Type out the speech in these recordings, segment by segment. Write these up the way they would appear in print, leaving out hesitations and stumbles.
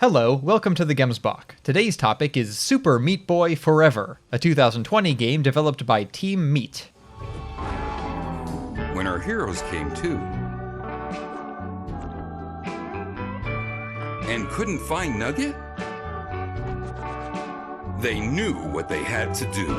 Hello, welcome to the Gemsbach. Today's topic is Super Meat Boy Forever, a 2020 game developed by Team Meat. When our heroes came to and couldn't find Nugget, they knew what they had to do.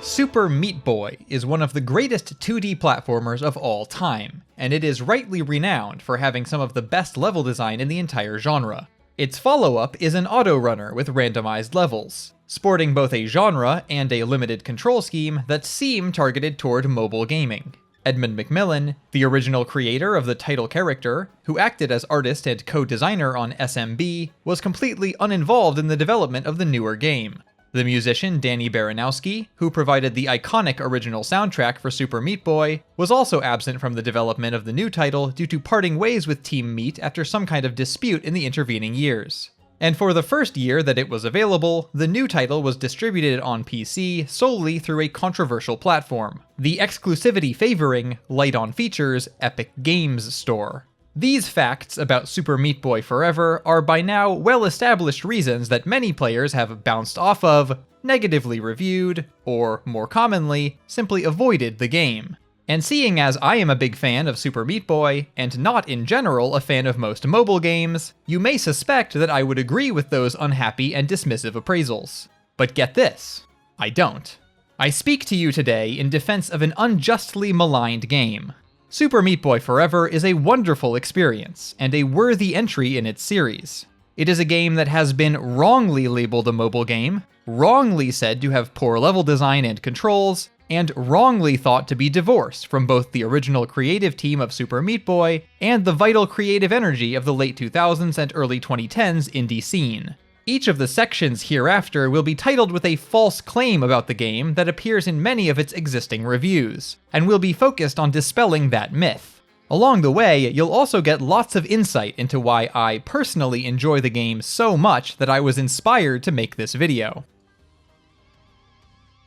Super Meat Boy is one of the greatest 2D platformers of all time, and it is rightly renowned for having some of the best level design in the entire genre. Its follow-up is an auto-runner with randomized levels, sporting both a genre and a limited control scheme that seem targeted toward mobile gaming. Edmund McMillen, the original creator of the title character, who acted as artist and co-designer on SMB, was completely uninvolved in the development of the newer game. The musician Danny Baranowski, who provided the iconic original soundtrack for Super Meat Boy, was also absent from the development of the new title due to parting ways with Team Meat after some kind of dispute in the intervening years. And for the first year that it was available, the new title was distributed on PC solely through a controversial platform, the exclusivity-favoring, light-on-features Epic Games Store. These facts about Super Meat Boy Forever are by now well-established reasons that many players have bounced off of, negatively reviewed, or, more commonly, simply avoided the game. And seeing as I am a big fan of Super Meat Boy, and not in general a fan of most mobile games, you may suspect that I would agree with those unhappy and dismissive appraisals. But get this, I don't. I speak to you today in defense of an unjustly maligned game. Super Meat Boy Forever is a wonderful experience, and a worthy entry in its series. It is a game that has been wrongly labeled a mobile game, wrongly said to have poor level design and controls, and wrongly thought to be divorced from both the original creative team of Super Meat Boy and the vital creative energy of the late 2000s and early 2010s indie scene. Each of the sections hereafter will be titled with a false claim about the game that appears in many of its existing reviews, and will be focused on dispelling that myth. Along the way, you'll also get lots of insight into why I personally enjoy the game so much that I was inspired to make this video.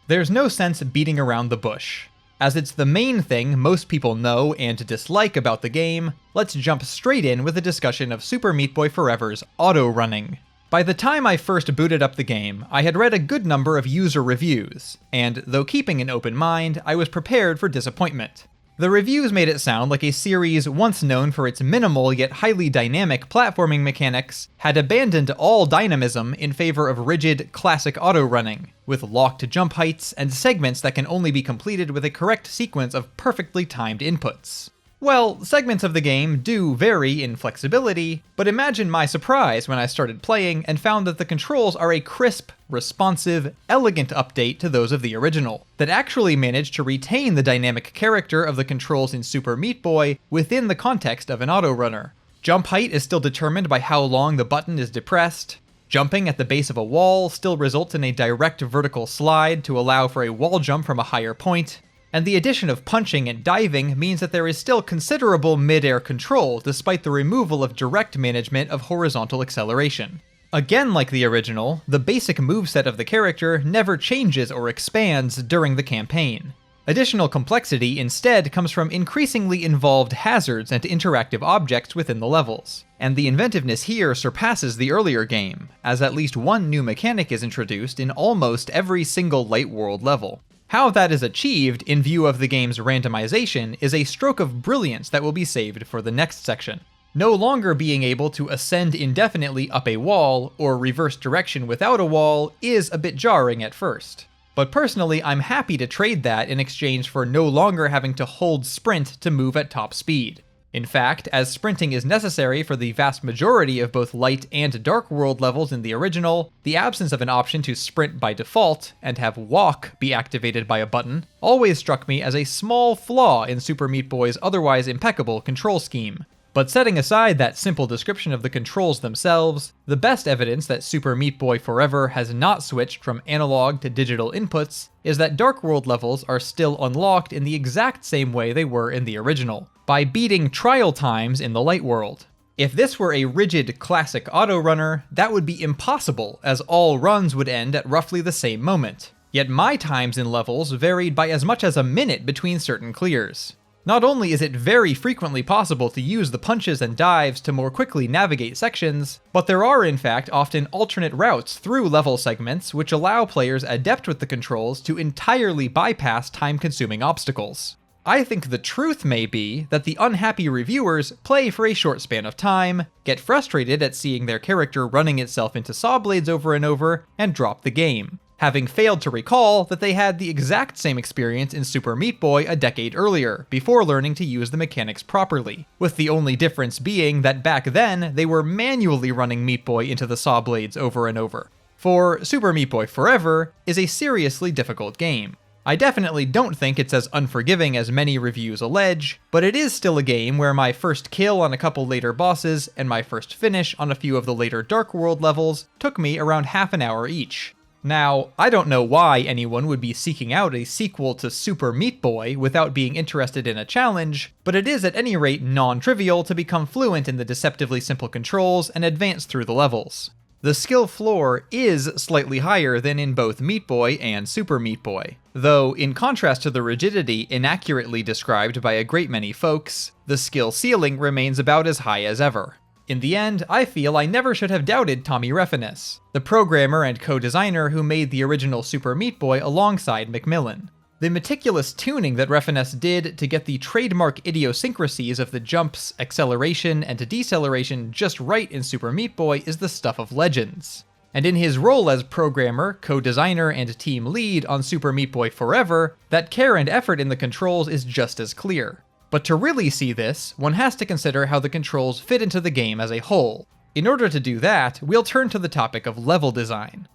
There's no sense beating around the bush. As it's the main thing most people know and dislike about the game, let's jump straight in with a discussion of Super Meat Boy Forever's auto-running. By the time I first booted up the game, I had read a good number of user reviews, and though keeping an open mind, I was prepared for disappointment. The reviews made it sound like a series once known for its minimal yet highly dynamic platforming mechanics had abandoned all dynamism in favor of rigid, classic auto-running, with locked jump heights and segments that can only be completed with a correct sequence of perfectly timed inputs. Well, segments of the game do vary in flexibility, but imagine my surprise when I started playing and found that the controls are a crisp, responsive, elegant update to those of the original, that actually managed to retain the dynamic character of the controls in Super Meat Boy within the context of an auto-runner. Jump height is still determined by how long the button is depressed. Jumping at the base of a wall still results in a direct vertical slide to allow for a wall jump from a higher point. And the addition of punching and diving means that there is still considerable mid-air control despite the removal of direct management of horizontal acceleration. Again, like the original, the basic moveset of the character never changes or expands during the campaign. Additional complexity instead comes from increasingly involved hazards and interactive objects within the levels, and the inventiveness here surpasses the earlier game, as at least one new mechanic is introduced in almost every single Light World level. How that is achieved in view of the game's randomization is a stroke of brilliance that will be saved for the next section. No longer being able to ascend indefinitely up a wall, or reverse direction without a wall, is a bit jarring at first. But personally, I'm happy to trade that in exchange for no longer having to hold sprint to move at top speed. In fact, as sprinting is necessary for the vast majority of both Light and Dark World levels in the original, the absence of an option to sprint by default, and have walk be activated by a button, always struck me as a small flaw in Super Meat Boy's otherwise impeccable control scheme. But setting aside that simple description of the controls themselves, the best evidence that Super Meat Boy Forever has not switched from analog to digital inputs is that Dark World levels are still unlocked in the exact same way they were in the original, by beating trial times in the Light World. If this were a rigid classic auto-runner, that would be impossible, as all runs would end at roughly the same moment. Yet my times in levels varied by as much as a minute between certain clears. Not only is it very frequently possible to use the punches and dives to more quickly navigate sections, but there are in fact often alternate routes through level segments which allow players adept with the controls to entirely bypass time-consuming obstacles. I think the truth may be that the unhappy reviewers play for a short span of time, get frustrated at seeing their character running itself into saw blades over and over, and drop the game, having failed to recall that they had the exact same experience in Super Meat Boy a decade earlier, before learning to use the mechanics properly, with the only difference being that back then they were manually running Meat Boy into the saw blades over and over. For Super Meat Boy Forever is a seriously difficult game. I definitely don't think it's as unforgiving as many reviews allege, but it is still a game where my first kill on a couple later bosses and my first finish on a few of the later Dark World levels took me around half an hour each. Now, I don't know why anyone would be seeking out a sequel to Super Meat Boy without being interested in a challenge, but it is at any rate non-trivial to become fluent in the deceptively simple controls and advance through the levels. The skill floor is slightly higher than in both Meat Boy and Super Meat Boy, though in contrast to the rigidity inaccurately described by a great many folks, the skill ceiling remains about as high as ever. In the end, I feel I never should have doubted Tommy Refenes, the programmer and co-designer who made the original Super Meat Boy alongside McMillen. The meticulous tuning that Refenes did to get the trademark idiosyncrasies of the jumps, acceleration, and deceleration just right in Super Meat Boy is the stuff of legends. And in his role as programmer, co-designer, and team lead on Super Meat Boy Forever, that care and effort in the controls is just as clear. But to really see this, one has to consider how the controls fit into the game as a whole. In order to do that, we'll turn to the topic of level design.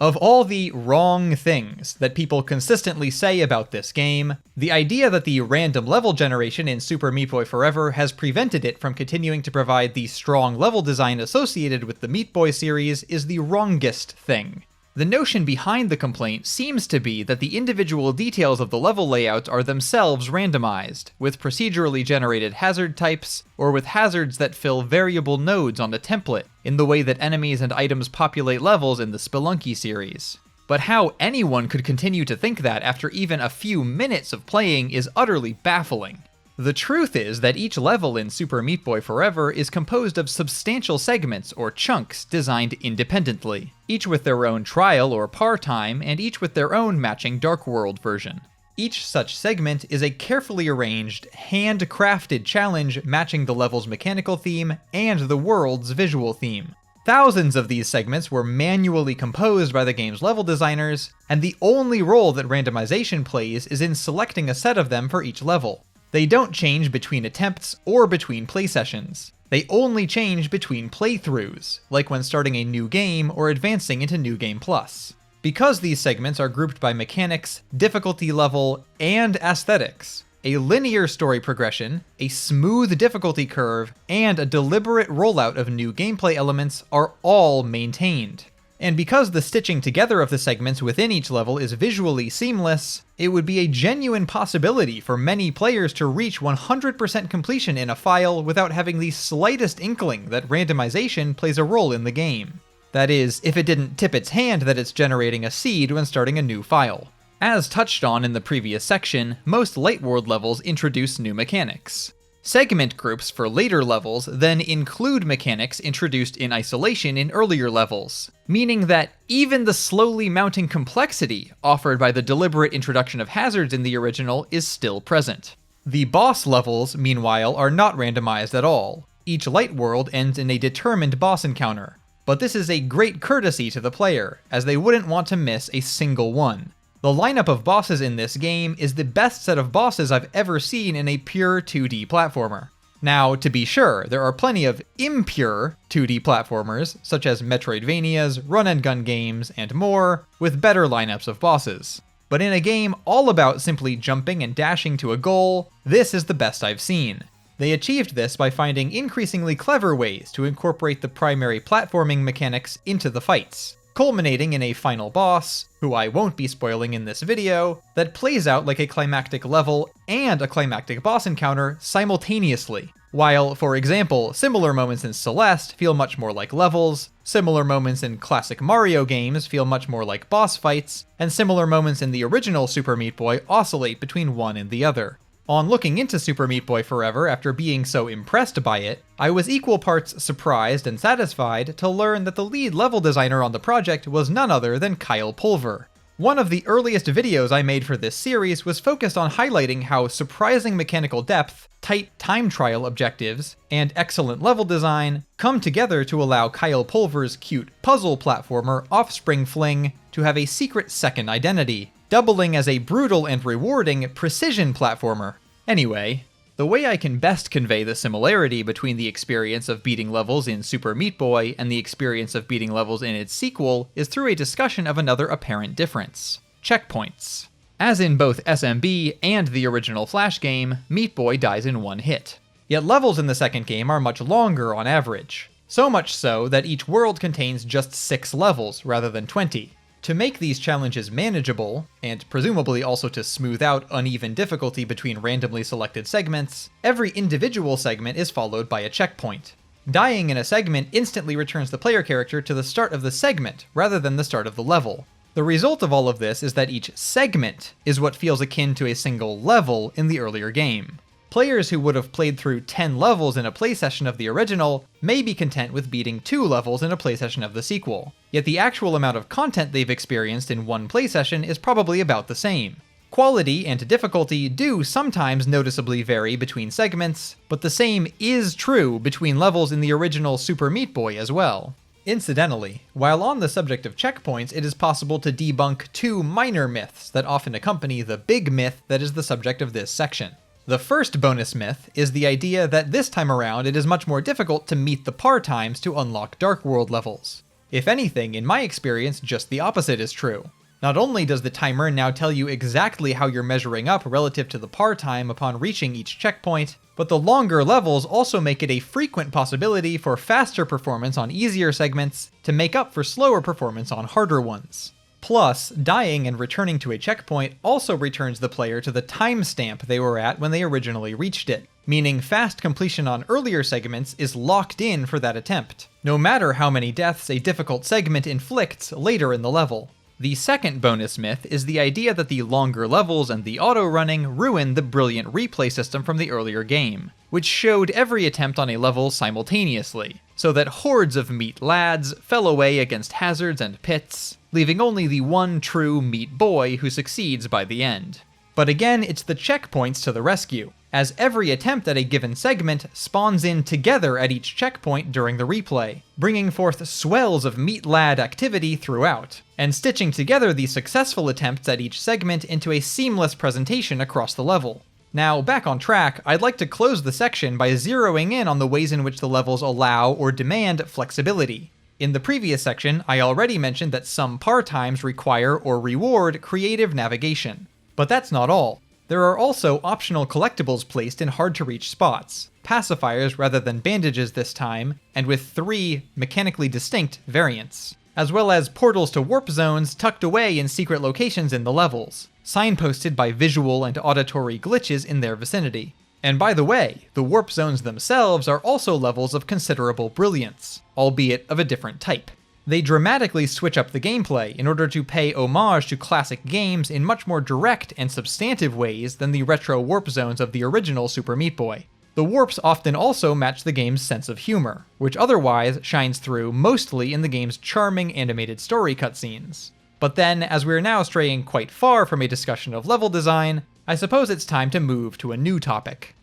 Of all the wrong things that people consistently say about this game, the idea that the random level generation in Super Meat Boy Forever has prevented it from continuing to provide the strong level design associated with the Meat Boy series is the wrongest thing. The notion behind the complaint seems to be that the individual details of the level layouts are themselves randomized, with procedurally generated hazard types, or with hazards that fill variable nodes on a template, in the way that enemies and items populate levels in the Spelunky series. But how anyone could continue to think that after even a few minutes of playing is utterly baffling. The truth is that each level in Super Meat Boy Forever is composed of substantial segments or chunks designed independently, each with their own trial or par time, and each with their own matching Dark World version. Each such segment is a carefully arranged, handcrafted challenge matching the level's mechanical theme and the world's visual theme. Thousands of these segments were manually composed by the game's level designers, and the only role that randomization plays is in selecting a set of them for each level. They don't change between attempts or between play sessions. They only change between playthroughs, like when starting a new game or advancing into New Game Plus. Because these segments are grouped by mechanics, difficulty level, and aesthetics, a linear story progression, a smooth difficulty curve, and a deliberate rollout of new gameplay elements are all maintained. And because the stitching together of the segments within each level is visually seamless, it would be a genuine possibility for many players to reach 100% completion in a file without having the slightest inkling that randomization plays a role in the game. That is, if it didn't tip its hand that it's generating a seed when starting a new file. As touched on in the previous section, most Light World levels introduce new mechanics. Segment groups for later levels then include mechanics introduced in isolation in earlier levels, meaning that even the slowly mounting complexity offered by the deliberate introduction of hazards in the original is still present. The boss levels, meanwhile, are not randomized at all. Each Light World ends in a determined boss encounter, but this is a great courtesy to the player, as they wouldn't want to miss a single one. The lineup of bosses in this game is the best set of bosses I've ever seen in a pure 2D platformer. Now, to be sure, there are plenty of impure 2D platformers, such as Metroidvanias, run-and-gun games, and more, with better lineups of bosses. But in a game all about simply jumping and dashing to a goal, this is the best I've seen. They achieved this by finding increasingly clever ways to incorporate the primary platforming mechanics into the fights. culminating in a final boss, who I won't be spoiling in this video, that plays out like a climactic level and a climactic boss encounter simultaneously. While, for example, similar moments in Celeste feel much more like levels, similar moments in classic Mario games feel much more like boss fights, and similar moments in the original Super Meat Boy oscillate between one and the other. On looking into Super Meat Boy Forever after being so impressed by it, I was equal parts surprised and satisfied to learn that the lead level designer on the project was none other than Kyle Pulver. One of the earliest videos I made for this series was focused on highlighting how surprising mechanical depth, tight time trial objectives, and excellent level design come together to allow Kyle Pulver's cute puzzle platformer Offspring Fling to have a secret second identity, doubling as a brutal and rewarding precision platformer. Anyway, the way I can best convey the similarity between the experience of beating levels in Super Meat Boy and the experience of beating levels in its sequel is through a discussion of another apparent difference: checkpoints. As in both SMB and the original Flash game, Meat Boy dies in one hit. Yet levels in the second game are much longer on average. So much so that each world contains just 6 levels rather than 20. To make these challenges manageable, and presumably also to smooth out uneven difficulty between randomly selected segments, every individual segment is followed by a checkpoint. Dying in a segment instantly returns the player character to the start of the segment rather than the start of the level. The result of all of this is that each segment is what feels akin to a single level in the earlier game. Players who would have played through 10 levels in a play session of the original may be content with beating 2 levels in a play session of the sequel, yet the actual amount of content they've experienced in one play session is probably about the same. Quality and difficulty do sometimes noticeably vary between segments, but the same is true between levels in the original Super Meat Boy as well. Incidentally, while on the subject of checkpoints, it is possible to debunk 2 minor myths that often accompany the big myth that is the subject of this section. The first bonus myth is the idea that this time around it is much more difficult to meet the par times to unlock Dark World levels. If anything, in my experience, just the opposite is true. Not only does the timer now tell you exactly how you're measuring up relative to the par time upon reaching each checkpoint, but the longer levels also make it a frequent possibility for faster performance on easier segments to make up for slower performance on harder ones. Plus, dying and returning to a checkpoint also returns the player to the timestamp they were at when they originally reached it, meaning fast completion on earlier segments is locked in for that attempt, no matter how many deaths a difficult segment inflicts later in the level. The second bonus myth is the idea that the longer levels and the auto-running ruin the brilliant replay system from the earlier game, which showed every attempt on a level simultaneously, so that hordes of meat lads fell away against hazards and pits, leaving only the one true Meat Boy who succeeds by the end. But again, it's the checkpoints to the rescue, as every attempt at a given segment spawns in together at each checkpoint during the replay, bringing forth swells of Meat Lad activity throughout, and stitching together the successful attempts at each segment into a seamless presentation across the level. Now, back on track, I'd like to close the section by zeroing in on the ways in which the levels allow or demand flexibility. In the previous section, I already mentioned that some par times require or reward creative navigation. But that's not all. There are also optional collectibles placed in hard-to-reach spots, pacifiers rather than bandages this time, and with 3 mechanically distinct variants, as well as portals to warp zones tucked away in secret locations in the levels, signposted by visual and auditory glitches in their vicinity. And by the way, the warp zones themselves are also levels of considerable brilliance, albeit of a different type. They dramatically switch up the gameplay in order to pay homage to classic games in much more direct and substantive ways than the retro warp zones of the original Super Meat Boy. The warps often also match the game's sense of humor, which otherwise shines through mostly in the game's charming animated story cutscenes. But then, as we're now straying quite far from a discussion of level design, I suppose it's time to move to a new topic.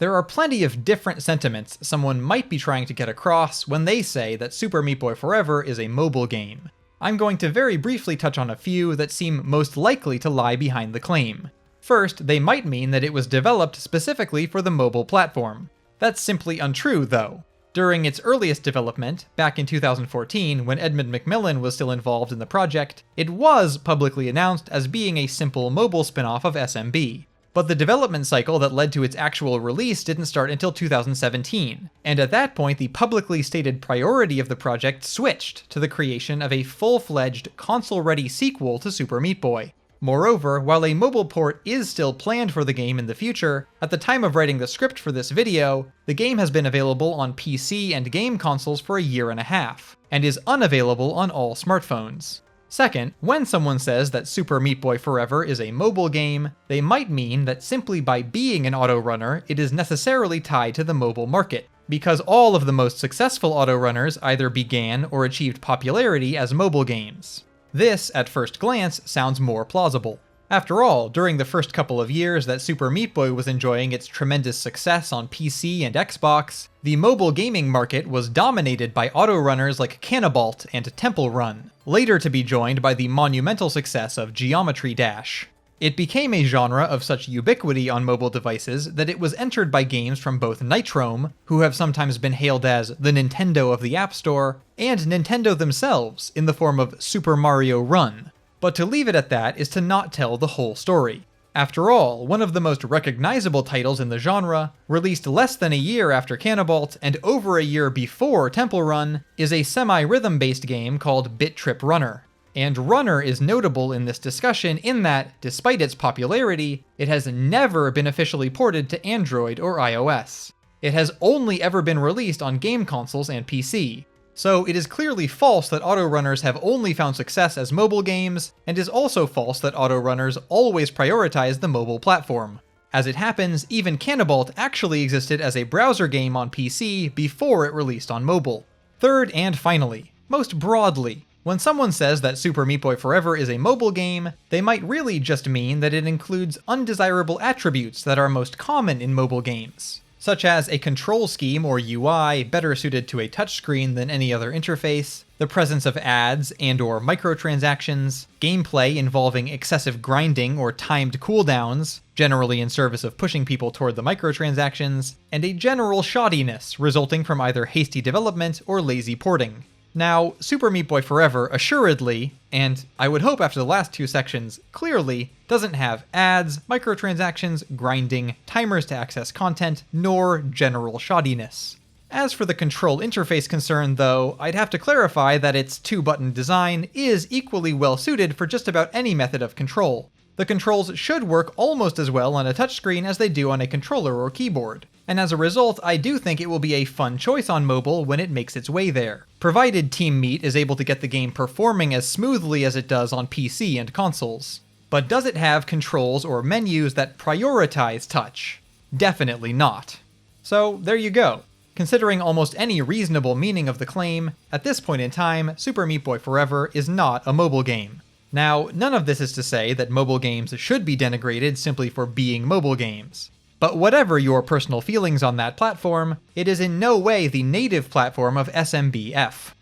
There are plenty of different sentiments someone might be trying to get across when they say that Super Meat Boy Forever is a mobile game. I'm going to very briefly touch on a few that seem most likely to lie behind the claim. First, they might mean that it was developed specifically for the mobile platform. That's simply untrue, though. During its earliest development, back in 2014, when Edmund McMillen was still involved in the project, it was publicly announced as being a simple mobile spin-off of SMB. But the development cycle that led to its actual release didn't start until 2017, and at that point the publicly stated priority of the project switched to the creation of a full-fledged, console-ready sequel to Super Meat Boy. Moreover, while a mobile port is still planned for the game in the future, at the time of writing the script for this video, the game has been available on PC and game consoles for a year and a half, and is unavailable on all smartphones. Second, when someone says that Super Meat Boy Forever is a mobile game, they might mean that simply by being an auto runner, it is necessarily tied to the mobile market, because all of the most successful auto runners either began or achieved popularity as mobile games. This, at first glance, sounds more plausible. After all, during the first couple of years that Super Meat Boy was enjoying its tremendous success on PC and Xbox, the mobile gaming market was dominated by autorunners like Canabalt and Temple Run, later to be joined by the monumental success of Geometry Dash. It became a genre of such ubiquity on mobile devices that it was entered by games from both Nitrome, who have sometimes been hailed as the Nintendo of the App Store, and Nintendo themselves in the form of Super Mario Run. But to leave it at that is to not tell the whole story. After all, one of the most recognizable titles in the genre, released less than a year after Canabalt and over a year before Temple Run, is a semi-rhythm based game called Bit Trip Runner. And Runner is notable in this discussion in that, despite its popularity, it has never been officially ported to Android or iOS. It has only ever been released on game consoles and PC. So it is clearly false that autorunners have only found success as mobile games, and is also false that autorunners always prioritize the mobile platform. As it happens, even Canabalt actually existed as a browser game on PC before it released on mobile. Third and finally, most broadly, when someone says that Super Meat Boy Forever is a mobile game, they might really just mean that it includes undesirable attributes that are most common in mobile games, such as a control scheme or UI better suited to a touchscreen than any other interface, the presence of ads and/or microtransactions, gameplay involving excessive grinding or timed cooldowns, generally in service of pushing people toward the microtransactions, and a general shoddiness resulting from either hasty development or lazy porting. Now, Super Meat Boy Forever assuredly, and I would hope after the last two sections, clearly, doesn't have ads, microtransactions, grinding, timers to access content, nor general shoddiness. As for the control interface concern though, I'd have to clarify that its two-button design is equally well suited for just about any method of control. The controls should work almost as well on a touchscreen as they do on a controller or keyboard, and as a result, I do think it will be a fun choice on mobile when it makes its way there, provided Team Meat is able to get the game performing as smoothly as it does on PC and consoles. But does it have controls or menus that prioritize touch? Definitely not. So there you go. Considering almost any reasonable meaning of the claim, at this point in time, Super Meat Boy Forever is not a mobile game. Now, none of this is to say that mobile games should be denigrated simply for being mobile games. But whatever your personal feelings on that platform, it is in no way the native platform of SMBF.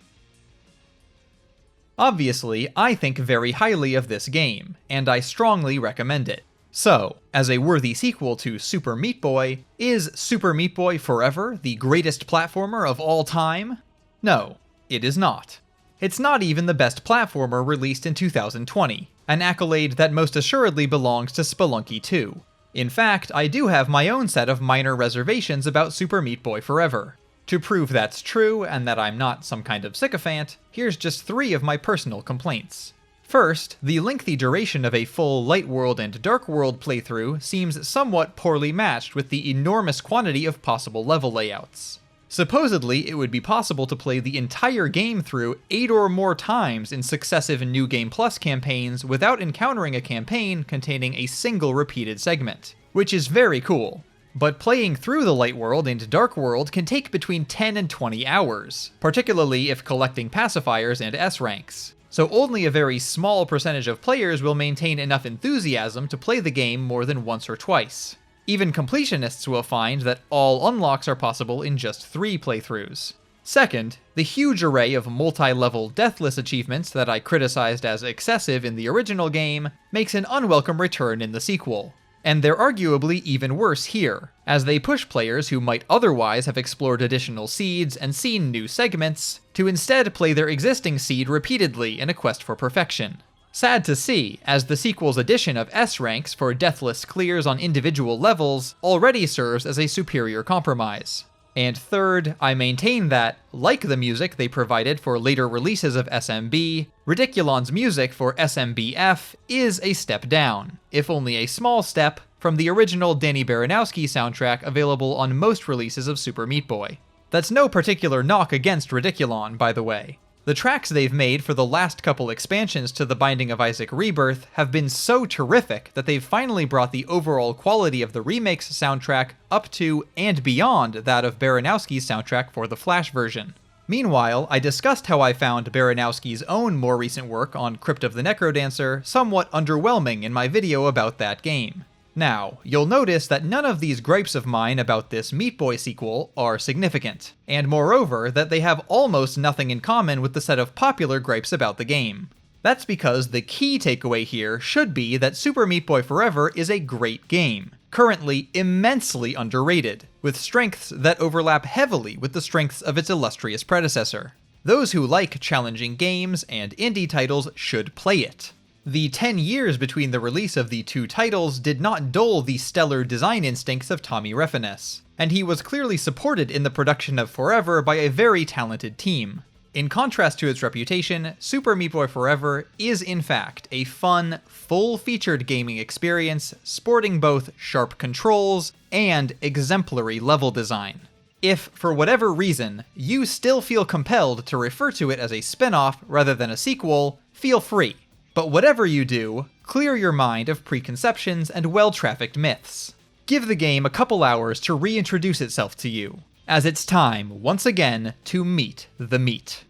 Obviously, I think very highly of this game, and I strongly recommend it. So, as a worthy sequel to Super Meat Boy, is Super Meat Boy Forever the greatest platformer of all time? No, it is not. It's not even the best platformer released in 2020, an accolade that most assuredly belongs to Spelunky 2. In fact, I do have my own set of minor reservations about Super Meat Boy Forever. To prove that's true, and that I'm not some kind of sycophant, here's just 3 of my personal complaints. First, the lengthy duration of a full Light World and Dark World playthrough seems somewhat poorly matched with the enormous quantity of possible level layouts. Supposedly, it would be possible to play the entire game through 8 or more times in successive New Game Plus campaigns without encountering a campaign containing a single repeated segment, which is very cool. But playing through the Light World and Dark World can take between 10 and 20 hours, particularly if collecting pacifiers and S ranks. So only a very small percentage of players will maintain enough enthusiasm to play the game more than once or twice. Even completionists will find that all unlocks are possible in just 3 playthroughs. Second, the huge array of multi-level deathless achievements that I criticized as excessive in the original game makes an unwelcome return in the sequel. And they're arguably even worse here, as they push players who might otherwise have explored additional seeds and seen new segments, to instead play their existing seed repeatedly in a quest for perfection. Sad to see, as the sequel's addition of S ranks for deathless clears on individual levels already serves as a superior compromise. And third, I maintain that, like the music they provided for later releases of SMB, Ridiculon's music for SMBF is a step down, if only a small step, from the original Danny Baranowski soundtrack available on most releases of Super Meat Boy. That's no particular knock against Ridiculon, by the way. The tracks they've made for the last couple expansions to The Binding of Isaac Rebirth have been so terrific that they've finally brought the overall quality of the remake's soundtrack up to and beyond that of Baranowski's soundtrack for the Flash version. Meanwhile, I discussed how I found Baranowski's own more recent work on Crypt of the Necrodancer somewhat underwhelming in my video about that game. Now, you'll notice that none of these gripes of mine about this Meat Boy sequel are significant, and moreover that they have almost nothing in common with the set of popular gripes about the game. That's because the key takeaway here should be that Super Meat Boy Forever is a great game, currently immensely underrated, with strengths that overlap heavily with the strengths of its illustrious predecessor. Those who like challenging games and indie titles should play it. The 10 years between the release of the two titles did not dull the stellar design instincts of Tommy Refenes, and he was clearly supported in the production of Forever by a very talented team. In contrast to its reputation, Super Meat Boy Forever is in fact a fun, full-featured gaming experience sporting both sharp controls and exemplary level design. If, for whatever reason, you still feel compelled to refer to it as a spin-off rather than a sequel, feel free. But whatever you do, clear your mind of preconceptions and well-trafficked myths. Give the game a couple hours to reintroduce itself to you, as it's time, once again, to meet the meat.